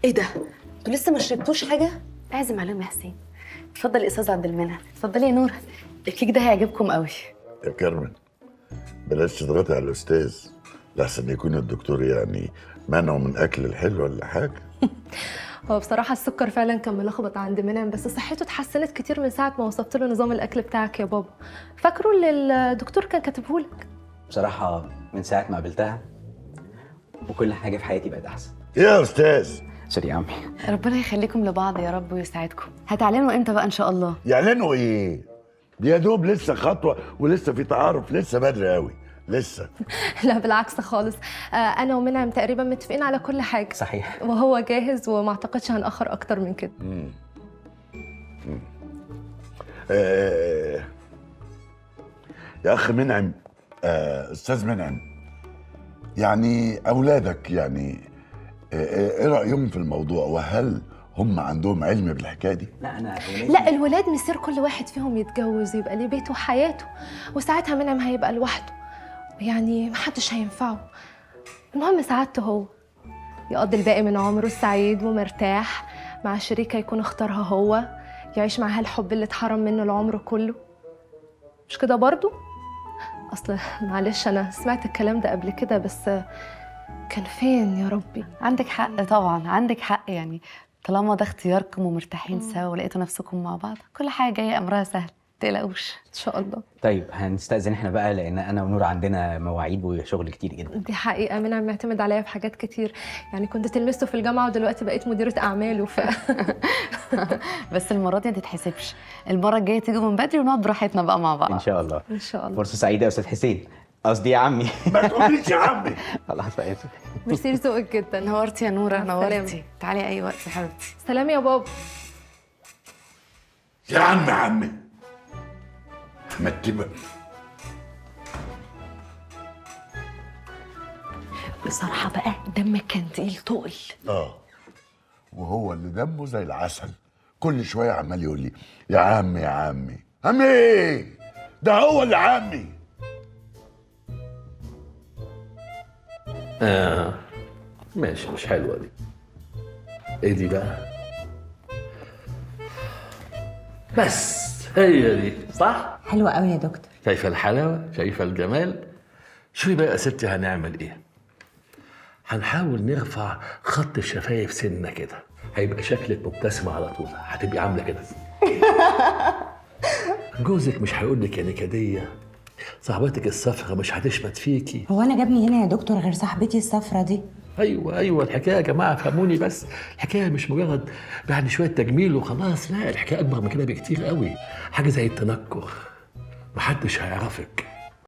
ايه ده؟ انتوا لسه ما شربتوش حاجه؟ اعزم عليهم يا حسين. اتفضل يا استاذ عبد المنعم. اتفضلي يا نور، الكيك ده هيعجبكم قوي. يا كارمن بلاش تضغطي على الاستاذ لحسن يكون الدكتور يعني منعه من اكل الحلو ولا حاجه. هو بصراحة السكر فعلا كان ملخبط عند منعم، بس صحته اتحسنت كتير من ساعة ما وصفت له نظام الأكل بتاعك يا بابا. فاكره اللي الدكتور كان كاتبه لك؟ بصراحة من ساعة ما قابلتها وكل حاجة في حياتي بقت أحسن. يا استاذ سوري يا عمي. ربنا يخليكم لبعض يا رب ويسعدكم. هتعلنوا امتى بقى ان شاء الله؟ يعلنوا ايه؟ دي يا دوب لسه خطوه ولسه في تعارف، لسه بدري قوي لسه. لا بالعكس خالص، أنا ومنعم تقريبا متفقين على كل حاجة. صحيح. وهو جاهز وما أعتقدش هنأخر أكتر من كده. يا اخ منعم، استاذ منعم، يعني اولادك يعني ايه رايهم في الموضوع، وهل هم عندهم علم بالحكايه دي؟ لا أنا لا الولاد مصير كل واحد فيهم يتجوز ويبقى ليه بيته وحياته، وساعتها منعم هيبقى لوحده، يعني محدش هينفعه. المهم سعادته هو يقضي الباقي من عمره سعيد ومرتاح مع شريكة يكون اختارها هو، يعيش معاها الحب اللي اتحرم منه العمر كله. مش كده برضو؟ اصل معلش انا سمعت الكلام ده قبل كده، بس كان فين يا ربي؟ عندك حق طبعا، عندك حق. يعني طالما ده اختياركم ومرتاحين سوا ولقيتوا نفسكم مع بعض، كل حاجه جايه امرها سهل، متقلقوش. ان شاء الله. طيب هنستأذن احنا بقى لأن أنا ونور عندنا مواعيد وشغل كتير جدا. دي حقيقة منعم معتمد عليا في حاجات كتير، يعني كنت تلمسته في الجامعة ودلوقتي بقيت مديرة أعماله بس المره دي ما تتحسبش، المره الجايه تيجوا من بدري ونقعد براحتنا بقى مع بعض. إن شاء الله. إن شاء الله. فرصة سعيدة يا أستاذ حسين، قصدي يا عمي. ما تقوليش يا عمي. خلاص آسف. ميرسي لذوقك جدا. نورتي يا نوره، مع السلامة. نورتي. تعالي اي وقت يا حبيبتي. سلام يا بابا. يا عمي ما تبقى بصراحة بقى دمك كان تقيل تقل. وهو اللي دمه زي العسل، كل شويه عمال يقول لي يا عمي يا عمي. عمي ايه؟ ده هو اللي عمي. ماشي، مش حلوة دي. ايه دي بقى؟ بس هي دي صح؟ حلوة قوي يا دكتور. شايفة الحلاوة؟ شايفة الجمال؟ شوفي بقى يا ستي هنعمل ايه؟ هنحاول نرفع خط الشفايف سنة كده، هيبقى شكلك مبتسمة على طول، هتبقي عاملة كده. جوزك مش هيقول لك يا نكدية، صاحبتك الصفرة مش هتشمت فيكي. هو أنا جابني هنا يا دكتور غير صاحبتي الصفرة دي؟ ايوه الحكايه يا جماعه فهموني بس، الحكايه مش مجرد يعني شويه تجميل وخلاص، لا الحكايه اكبر من كده بكتير قوي. حاجه زي التنكر، محدش هيعرفك،